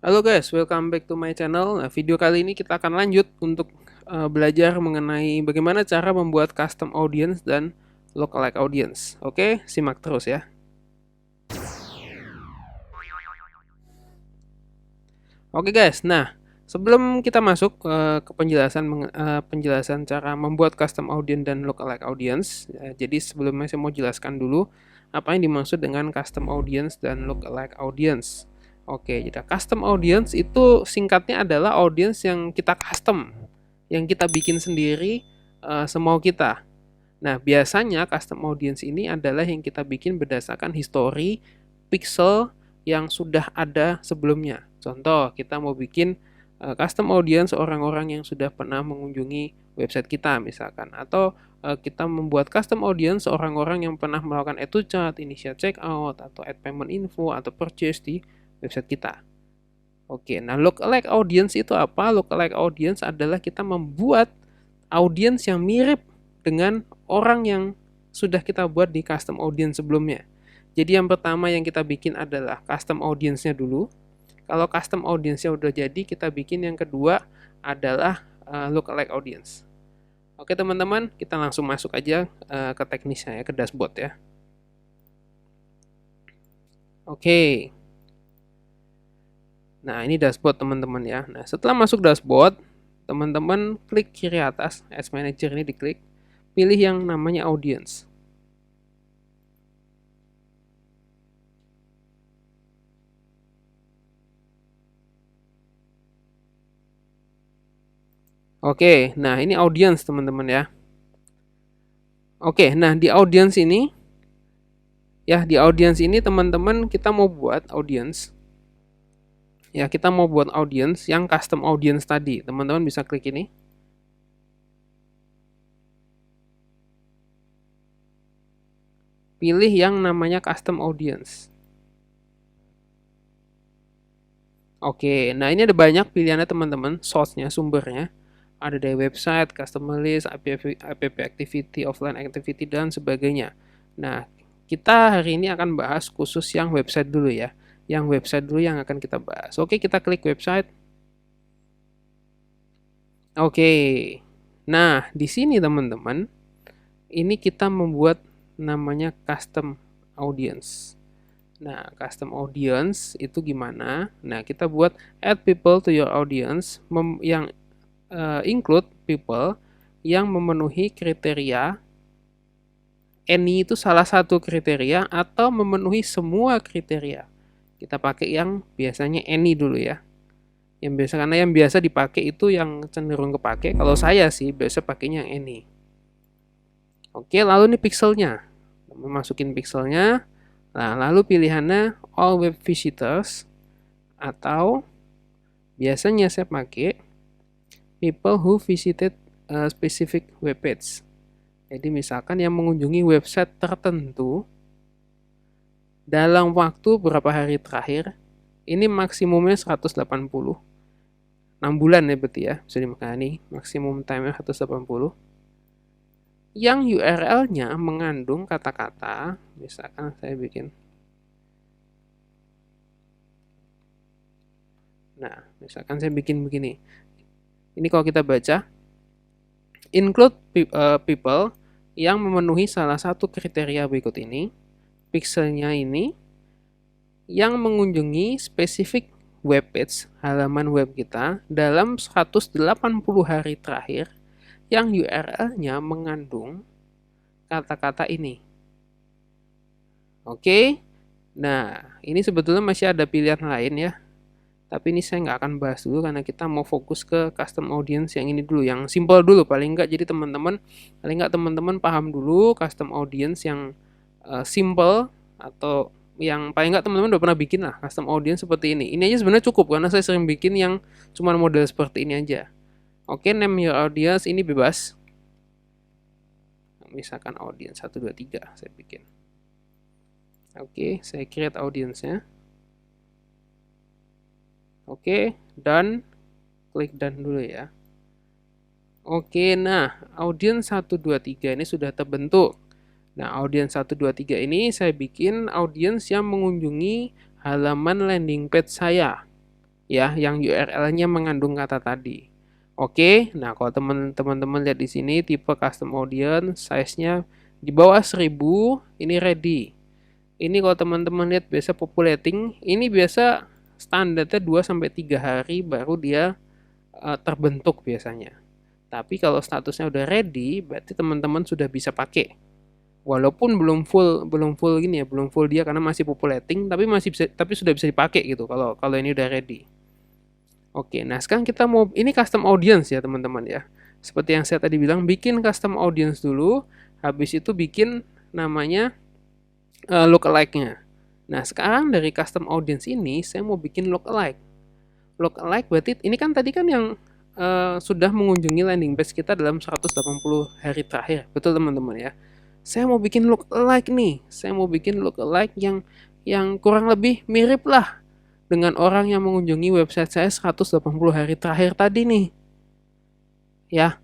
Halo guys, welcome back to my channel. Nah, video kali ini kita akan lanjut untuk belajar mengenai bagaimana cara membuat custom audience dan lookalike audience. Oke, simak terus ya. Oke guys, nah sebelum kita masuk ke penjelasan cara membuat custom audience dan lookalike audience, jadi sebelumnya saya mau jelaskan dulu apa yang dimaksud dengan custom audience dan lookalike audience. Oke, jadi custom audience itu singkatnya adalah audience yang kita custom, yang kita bikin sendiri semau kita. Nah, biasanya custom audience ini adalah yang kita bikin berdasarkan history pixel yang sudah ada sebelumnya. Contoh, kita mau bikin custom audience orang-orang yang sudah pernah mengunjungi website kita misalkan, atau kita membuat custom audience orang-orang yang pernah melakukan add to cart, initial checkout, atau add payment info, atau purchase di website kita. Oke, nah lookalike audience itu apa? Lookalike audience adalah kita membuat audience yang mirip dengan orang yang sudah kita buat di custom audience sebelumnya. Jadi yang pertama yang kita bikin adalah custom audience-nya dulu. Kalau custom audience-nya udah jadi, kita bikin yang kedua adalah lookalike audience. Oke teman-teman, kita langsung masuk aja ke teknisnya ya, ke dashboard ya. Oke. Nah, ini dashboard teman-teman ya. Nah, setelah masuk dashboard, teman-teman klik kiri atas, Ads Manager ini diklik, pilih yang namanya audience. Oke, nah ini audience teman-teman ya. Oke, nah di audience ini, teman-teman kita mau buat audience. Ya, kita mau buat audience yang custom audience tadi. Teman-teman bisa klik ini. Pilih yang namanya custom audience. Oke, nah ini ada banyak pilihannya teman-teman, source-nya, sumbernya. Ada dari website, customer list, app activity, offline activity, dan sebagainya. Nah, kita hari ini akan bahas khusus yang website dulu ya. Yang website dulu yang akan kita bahas. Oke, kita klik website. Oke, nah di sini teman-teman, ini kita membuat namanya custom audience. Nah, custom audience itu gimana? Nah, kita buat add people to your audience yang include people yang memenuhi kriteria. Any itu salah satu kriteria atau memenuhi semua kriteria. Kita pakai yang biasanya any dulu ya. Yang biasa, karena yang biasa dipakai itu yang cenderung kepake. Kalau saya sih biasa pakainya yang any. Oke, lalu ini pixelnya. Masukin pixelnya. Nah, lalu pilihannya all web visitors atau biasanya saya pakai people who visited a specific web page. Jadi misalkan yang mengunjungi website tertentu dalam waktu berapa hari terakhir, ini maksimumnya 180. 6 bulan ya berarti ya, bisa dimakani maksimum time 180. Yang URL-nya mengandung kata-kata, misalkan saya bikin. Nah, misalkan saya bikin begini. Ini kalau kita baca, include people yang memenuhi salah satu kriteria berikut ini, pixelnya ini, yang mengunjungi spesifik webpage halaman web kita dalam 180 hari terakhir, yang URL-nya mengandung kata-kata ini. Oke, nah ini sebetulnya masih ada pilihan lain ya. Tapi ini saya nggak akan bahas dulu karena kita mau fokus ke custom audience yang ini dulu, yang simple dulu paling nggak. Jadi paling nggak teman-teman paham dulu custom audience yang simple, atau yang paling nggak teman-teman udah pernah bikin lah custom audience seperti ini. Ini aja sebenarnya cukup karena saya sering bikin yang cuma model seperti ini aja. Oke, name your audience ini bebas. Misalkan audience 1, 2, 3 saya bikin. Oke, saya create audience-nya. Oke, done. Klik done dulu ya. Oke, nah audience 1, 2, 3 ini sudah terbentuk. Nah, audience 1, 2, 3 ini saya bikin audience yang mengunjungi halaman landing page saya ya, yang URL-nya mengandung kata tadi. Oke, nah kalau teman-teman lihat di sini tipe custom audience, size-nya di bawah 1000, ini ready. Ini kalau teman-teman lihat biasa populating, ini biasa standarnya 2 sampai 3 hari baru dia terbentuk biasanya. Tapi kalau statusnya udah ready, berarti teman-teman sudah bisa pakai. Walaupun belum full gini ya, belum full dia karena masih populating, tapi sudah bisa dipakai gitu kalau kalau ini udah ready. Oke, nah sekarang kita mau ini custom audience ya teman-teman ya. Seperti yang saya tadi bilang, bikin custom audience dulu, habis itu bikin namanya lookalike-nya. Nah, sekarang dari custom audience ini saya mau bikin lookalike. Lookalike berarti ini kan tadi kan yang sudah mengunjungi landing page kita dalam 180 hari terakhir. Betul teman-teman ya. Saya mau bikin lookalike nih. Saya mau bikin lookalike yang kurang lebih mirip lah dengan orang yang mengunjungi website saya 180 hari terakhir tadi nih. Ya.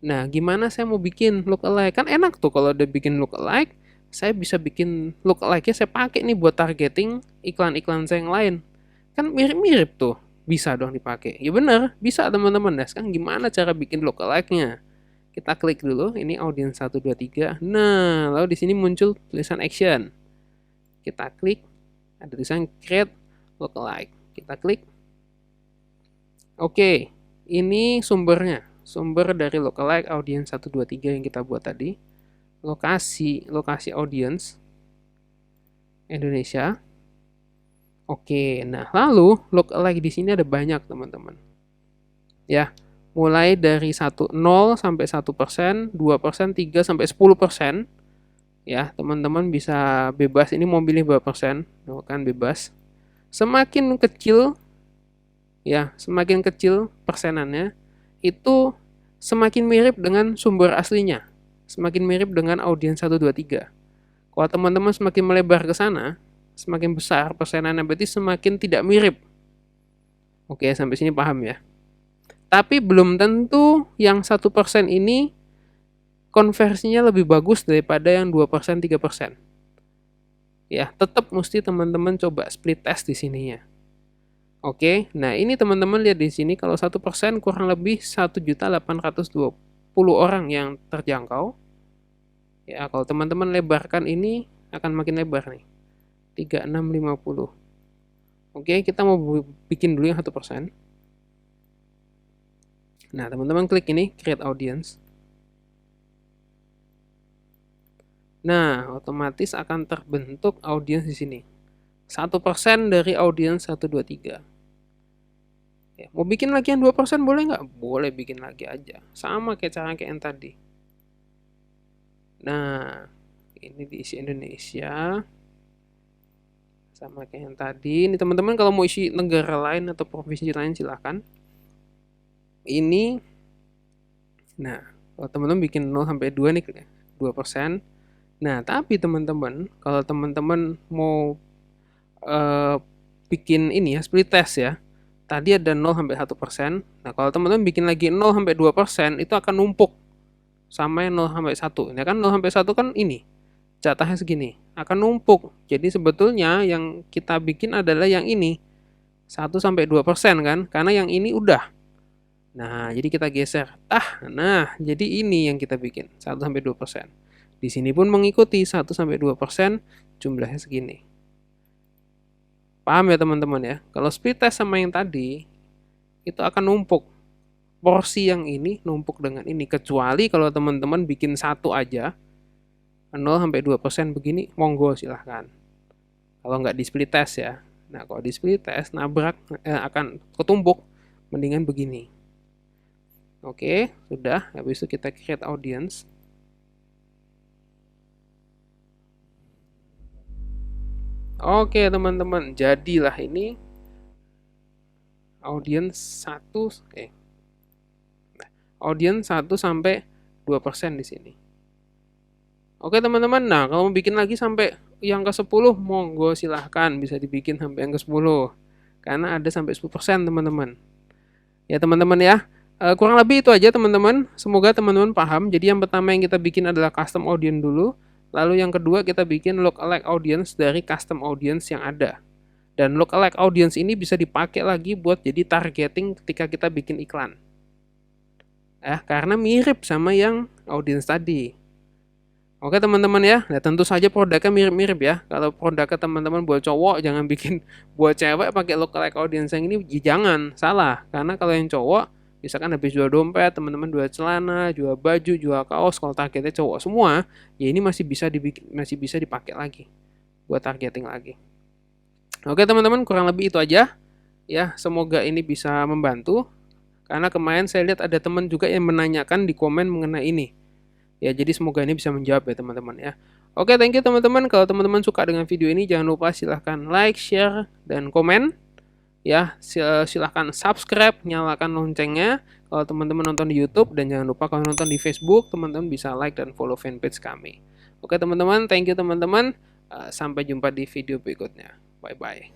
Nah, gimana saya mau bikin lookalike? Kan enak tuh kalau udah bikin lookalike, saya bisa bikin lookalike-nya saya pakai nih buat targeting iklan-iklan saya yang lain. Kan mirip-mirip tuh. Bisa dong dipakai. Ya bener, bisa teman-teman. Nah, sekarang gimana cara bikin lookalike-nya? Kita klik dulu, ini audience 1, 2, 3. Nah, lalu di sini muncul tulisan action. Kita klik, ada tulisan create lookalike. Kita klik. Oke, ini sumbernya. Sumber dari lookalike audience 1, 2, 3 yang kita buat tadi. Lokasi audience Indonesia. Oke, nah lalu lookalike di sini ada banyak teman-teman. Ya, mulai dari 0 sampai 1%, 2%, 3 sampai 10%. Ya, teman-teman bisa bebas, ini mau pilih berapa persen, kan bebas. Semakin kecil, ya, semakin kecil persenannya, itu semakin mirip dengan sumber aslinya. Semakin mirip dengan audiens 1, 2, 3. Kalau teman-teman semakin melebar ke sana, semakin besar persenannya, berarti semakin tidak mirip. Oke, sampai sini paham ya. Tapi belum tentu yang 1% ini konversinya lebih bagus daripada yang 2%, 3%. Ya, tetap mesti teman-teman coba split test di sininya. Oke, nah ini teman-teman lihat di sini kalau 1% kurang lebih 1.820.000 orang yang terjangkau. Ya, kalau teman-teman lebarkan ini akan makin lebar nih. 3650. Oke, kita mau bikin dulu yang 1%. Nah, teman-teman klik ini, create audience. Nah, otomatis akan terbentuk audience di sini. 1% dari audience 1, 2, 3. Ya, mau bikin lagi yang 2% boleh nggak? Boleh bikin lagi aja. Sama kayak cara kayak yang tadi. Nah, ini diisi Indonesia. Sama kayak yang tadi. Ini teman-teman kalau mau isi negara lain atau provinsi lain silahkan. Ini, nah, kalau teman-teman bikin 0 sampai 2 nih, 2%. Nah, tapi teman-teman, kalau teman-teman mau bikin ini ya, split test ya. Tadi ada 0 sampai 1%. Nah, kalau teman-teman bikin lagi 0 sampai 2%, itu akan numpuk sama yang 0 sampai 1. Ini kan 0 sampai 1 kan ini. Jatahnya segini. Akan numpuk. Jadi sebetulnya yang kita bikin adalah yang ini. 1 sampai 2% kan? Karena yang ini udah. Nah, jadi kita geser. Nah, jadi ini yang kita bikin. 1 sampai 2%. Di sini pun mengikuti 1 sampai 2%, jumlahnya segini. Paham ya teman-teman ya? Kalau split test sama yang tadi, itu akan numpuk. Porsi yang ini numpuk dengan ini. Kecuali kalau teman-teman bikin satu aja, 0 sampai 2% begini, monggo silahkan. Kalau nggak di split test ya. Nah, kalau di split test, nabrak akan ketumpuk, mendingan begini. Oke, sudah. Habis itu kita create audience. Oke, teman-teman. Jadilah ini audience 1 audience 1 sampai 2% di sini. Oke, teman-teman. Nah, kalau mau bikin lagi sampai yang ke 10, monggo silahkan bisa dibikin sampai yang ke 10. Karena ada sampai 10%, teman-teman. Ya, teman-teman ya. Kurang lebih itu aja teman-teman. Semoga teman-teman paham. Jadi yang pertama yang kita bikin adalah custom audience dulu. Lalu yang kedua kita bikin lookalike audience dari custom audience yang ada. Dan lookalike audience ini bisa dipakai lagi buat jadi targeting ketika kita bikin iklan. Karena mirip sama yang audience tadi. Oke teman-teman ya, nah tentu saja produknya mirip-mirip ya. Kalau produknya teman-teman buat cowok, jangan bikin buat cewek pakai lookalike audience yang ini, jangan, salah. Karena kalau yang cowok, misalkan habis jual dompet, teman-teman jual celana, jual baju, jual kaos, kalau targetnya cowok semua, ya ini masih bisa dipakai lagi buat targeting lagi. Oke teman-teman, kurang lebih itu aja. Ya, semoga ini bisa membantu. Karena kemarin saya lihat ada teman juga yang menanyakan di komen mengenai ini. Ya, jadi semoga ini bisa menjawab ya teman-teman ya. Oke, thank you teman-teman. Kalau teman-teman suka dengan video ini, jangan lupa silahkan like, share, dan komen. Ya, silahkan subscribe, nyalakan loncengnya kalau teman-teman nonton di YouTube. Dan jangan lupa kalau nonton di Facebook, teman-teman bisa like dan follow fanpage kami. Oke teman-teman, thank you teman-teman. Sampai jumpa di video berikutnya. Bye-bye.